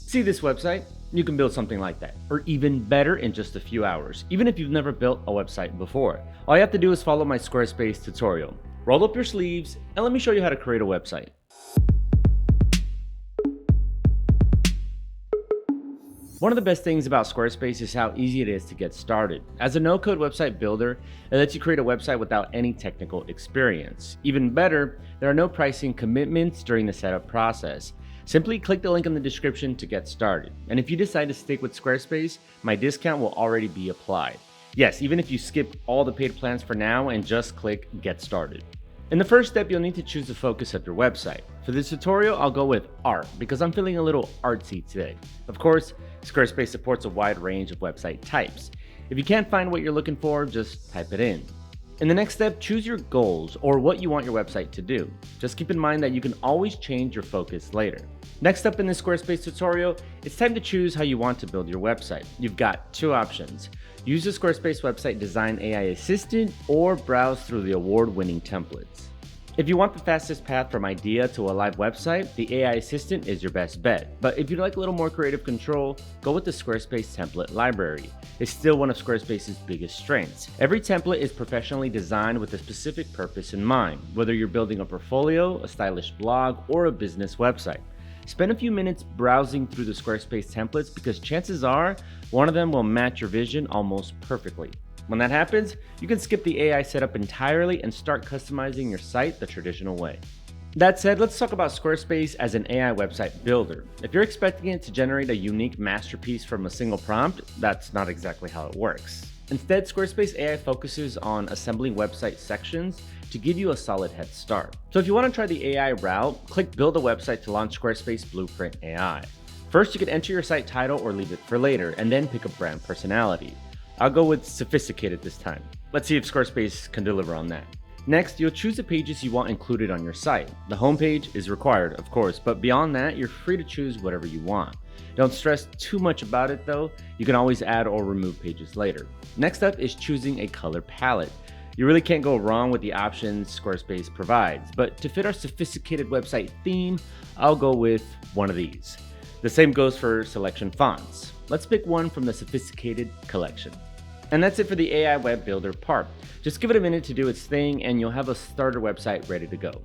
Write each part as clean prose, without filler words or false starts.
See this website? You can build something like that, or even better in just a few hours, even if you've never built a website before. All you have to do is follow my Squarespace tutorial. Roll up your sleeves, and let me show you how to create a website. One of the best things about Squarespace is how easy it is to get started. As a no-code website builder, it lets you create a website without any technical experience. Even better, there are no pricing commitments during the setup process. Simply click the link in the description to get started. And if you decide to stick with Squarespace, my discount will already be applied. Yes, even if you skip all the paid plans for now and just click Get Started. In the first step, you'll need to choose the focus of your website. For this tutorial, I'll go with art because I'm feeling a little artsy today. Of course, Squarespace supports a wide range of website types. If you can't find what you're looking for, just type it in. In the next step, choose your goals or what you want your website to do. Just keep in mind that you can always change your focus later. Next up in this Squarespace tutorial, it's time to choose how you want to build your website. You've got two options. Use the Squarespace website design AI assistant or browse through the award-winning templates. If you want the fastest path from idea to a live website, the AI assistant is your best bet. But if you'd like a little more creative control, go with the Squarespace template library. It's still one of Squarespace's biggest strengths. Every template is professionally designed with a specific purpose in mind, whether you're building a portfolio, a stylish blog, or a business website. Spend a few minutes browsing through the Squarespace templates because chances are one of them will match your vision almost perfectly. When that happens, you can skip the AI setup entirely and start customizing your site the traditional way. That said, let's talk about Squarespace as an AI website builder. If you're expecting it to generate a unique masterpiece from a single prompt, that's not exactly how it works. Instead, Squarespace AI focuses on assembling website sections to give you a solid head start. So if you want to try the AI route, click Build a Website to launch Squarespace Blueprint AI. First, you can enter your site title or leave it for later, and then pick a brand personality. I'll go with sophisticated this time. Let's see if Squarespace can deliver on that. Next, you'll choose the pages you want included on your site. The homepage is required, of course, but beyond that, you're free to choose whatever you want. Don't stress too much about it though. You can always add or remove pages later. Next up is choosing a color palette. You really can't go wrong with the options Squarespace provides, but to fit our sophisticated website theme, I'll go with one of these. The same goes for selection fonts. Let's pick one from the sophisticated collection. And that's it for the AI web builder part. Just give it a minute to do its thing and you'll have a starter website ready to go.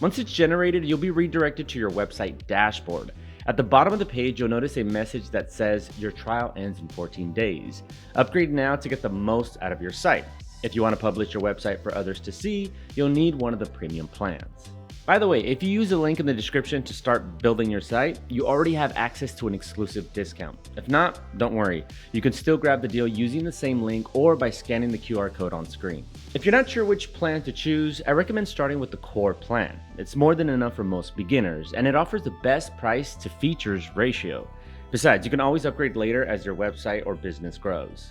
Once it's generated, you'll be redirected to your website dashboard. At the bottom of the page, you'll notice a message that says your trial ends in 14 days. Upgrade now to get the most out of your site. If you want to publish your website for others to see, you'll need one of the premium plans. By the way, if you use the link in the description to start building your site, you already have access to an exclusive discount. If not, don't worry. You can still grab the deal using the same link or by scanning the QR code on screen. If you're not sure which plan to choose, I recommend starting with the core plan. It's more than enough for most beginners, and it offers the best price to features ratio. Besides, you can always upgrade later as your website or business grows.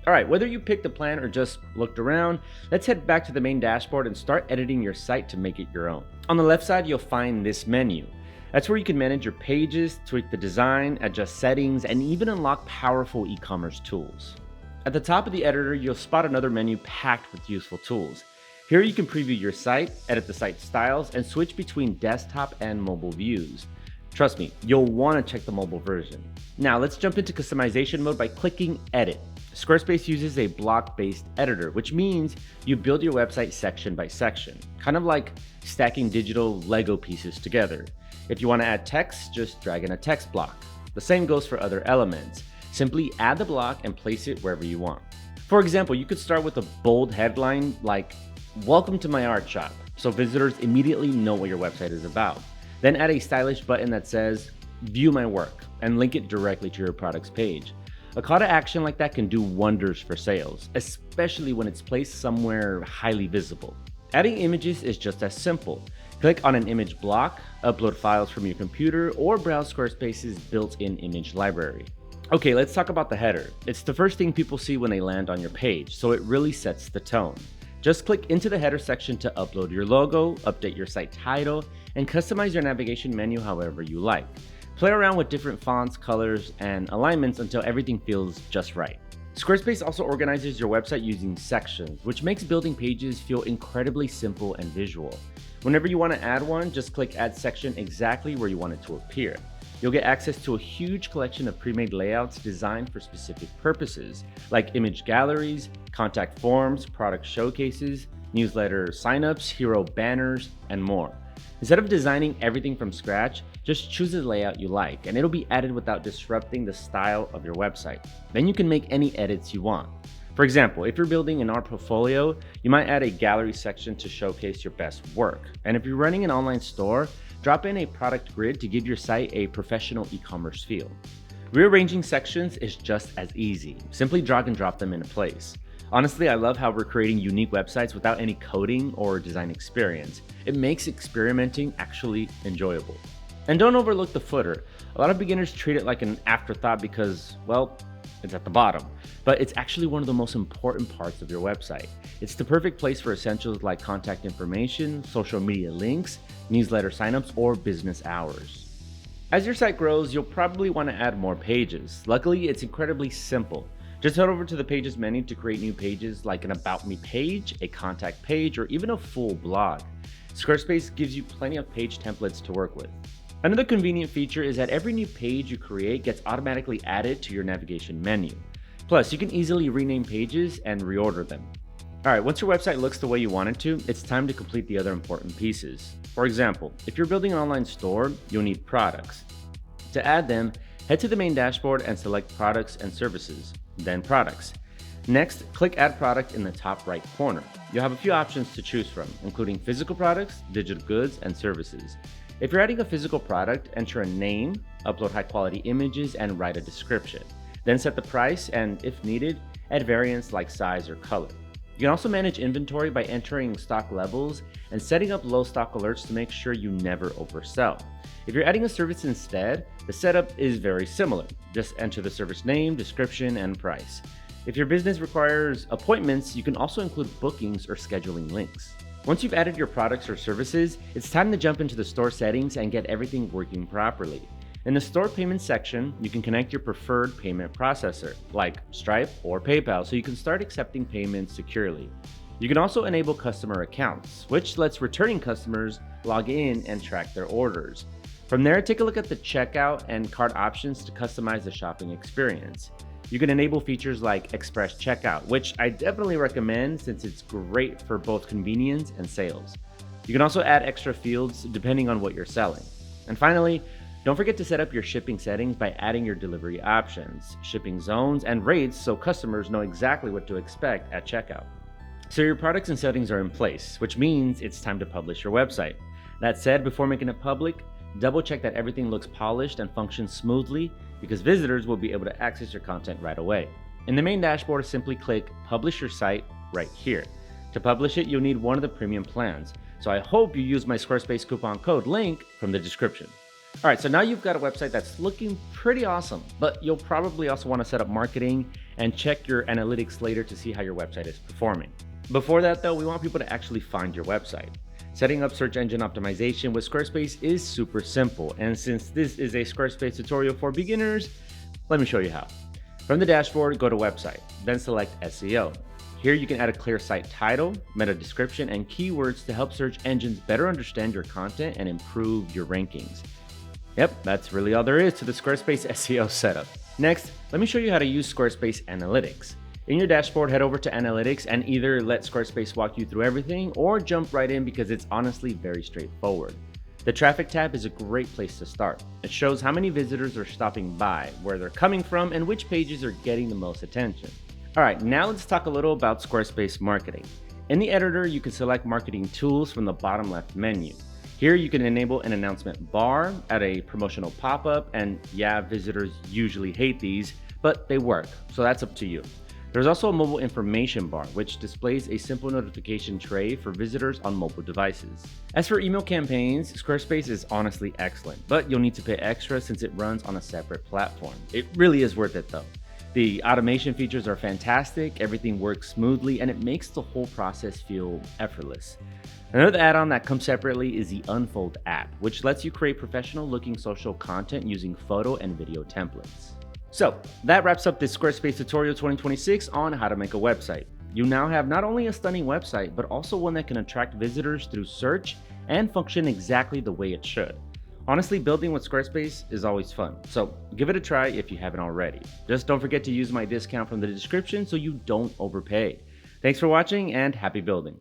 Alright, whether you picked a plan or just looked around, let's head back to the main dashboard and start editing your site to make it your own. On the left side, you'll find this menu. That's where you can manage your pages, tweak the design, adjust settings, and even unlock powerful e-commerce tools. At the top of the editor, you'll spot another menu packed with useful tools. Here you can preview your site, edit the site styles, and switch between desktop and mobile views. Trust me, you'll want to check the mobile version. Now let's jump into customization mode by clicking Edit. Squarespace uses a block-based editor, which means you build your website section by section, kind of like stacking digital Lego pieces together. If you want to add text, just drag in a text block. The same goes for other elements. Simply add the block and place it wherever you want. For example, you could start with a bold headline like, "Welcome to my art shop," so visitors immediately know what your website is about. Then add a stylish button that says, "View my work," and link it directly to your product's page. A call to action like that can do wonders for sales, especially when it's placed somewhere highly visible. Adding images is just as simple. Click on an image block, upload files from your computer, or browse Squarespace's built-in image library. Okay, let's talk about the header. It's the first thing people see when they land on your page, so it really sets the tone. Just click into the header section to upload your logo, update your site title, and customize your navigation menu however you like. Play around with different fonts, colors, and alignments until everything feels just right. Squarespace also organizes your website using sections, which makes building pages feel incredibly simple and visual. Whenever you want to add one, just click Add Section exactly where you want it to appear. You'll get access to a huge collection of pre-made layouts designed for specific purposes, like image galleries, contact forms, product showcases, newsletter signups, hero banners, and more. Instead of designing everything from scratch, just choose the layout you like, and it'll be added without disrupting the style of your website. Then you can make any edits you want. For example, if you're building an art portfolio, you might add a gallery section to showcase your best work. And if you're running an online store, drop in a product grid to give your site a professional e-commerce feel. Rearranging sections is just as easy. Simply drag and drop them into place. Honestly, I love how we're creating unique websites without any coding or design experience. It makes experimenting actually enjoyable. And don't overlook the footer. A lot of beginners treat it like an afterthought because, well, it's at the bottom. But it's actually one of the most important parts of your website. It's the perfect place for essentials like contact information, social media links, newsletter signups, or business hours. As your site grows, you'll probably want to add more pages. Luckily, it's incredibly simple. Just head over to the Pages menu to create new pages like an About Me page, a contact page, or even a full blog. Squarespace gives you plenty of page templates to work with. Another convenient feature is that every new page you create gets automatically added to your navigation menu. Plus, you can easily rename pages and reorder them. Alright, once your website looks the way you want it to, it's time to complete the other important pieces. For example, if you're building an online store, you'll need products. To add them, head to the main dashboard and select Products and Services, then Products. Next, click Add Product in the top right corner. You'll have a few options to choose from, including physical products, digital goods, and services. If you're adding a physical product, enter a name, upload high-quality images, and write a description. Then set the price and, if needed, add variants like size or color. You can also manage inventory by entering stock levels and setting up low stock alerts to make sure you never oversell. If you're adding a service instead, the setup is very similar. Just enter the service name, description, and price. If your business requires appointments, you can also include bookings or scheduling links. Once you've added your products or services, it's time to jump into the store settings and get everything working properly. In the store payment section, you can connect your preferred payment processor, like Stripe or PayPal, so you can start accepting payments securely. You can also enable customer accounts, which lets returning customers log in and track their orders. From there, take a look at the checkout and cart options to customize the shopping experience. You can enable features like Express Checkout, which I definitely recommend since it's great for both convenience and sales. You can also add extra fields depending on what you're selling. And finally, don't forget to set up your shipping settings by adding your delivery options, shipping zones, and rates so customers know exactly what to expect at checkout. So your products and settings are in place, which means it's time to publish your website. That said, before making it public, double check that everything looks polished and functions smoothly because visitors will be able to access your content right away. In the main dashboard, simply click Publish Your Site right here. To publish it, you'll need one of the premium plans. So I hope you use my Squarespace coupon code link from the description. All right, so now you've got a website that's looking pretty awesome, but you'll probably also want to set up marketing and check your analytics later to see how your website is performing. Before that though, we want people to actually find your website. Setting up search engine optimization with Squarespace is super simple, and since this is a Squarespace tutorial for beginners, let me show you how. From the dashboard, go to Website, then select SEO. Here you can add a clear site title, meta description, and keywords to help search engines better understand your content and improve your rankings. Yep, that's really all there is to the Squarespace SEO setup. Next, let me show you how to use Squarespace Analytics. In your dashboard, head over to Analytics and either let Squarespace walk you through everything or jump right in because it's honestly very straightforward. The Traffic tab is a great place to start. It shows how many visitors are stopping by, where they're coming from, and which pages are getting the most attention. All right, now let's talk a little about Squarespace marketing. In the editor, you can select marketing tools from the bottom left menu. Here you can enable an announcement bar, add a promotional pop-up, and yeah, visitors usually hate these, but they work, so that's up to you. There's also a mobile information bar, which displays a simple notification tray for visitors on mobile devices. As for email campaigns, Squarespace is honestly excellent, but you'll need to pay extra since it runs on a separate platform. It really is worth it though. The automation features are fantastic, everything works smoothly, and it makes the whole process feel effortless. Another add-on that comes separately is the Unfold app, which lets you create professional-looking social content using photo and video templates. So, that wraps up this Squarespace tutorial 2026 on how to make a website. You now have not only a stunning website, but also one that can attract visitors through search and function exactly the way it should. Honestly, building with Squarespace is always fun, so give it a try if you haven't already. Just don't forget to use my discount from the description so you don't overpay. Thanks for watching and happy building.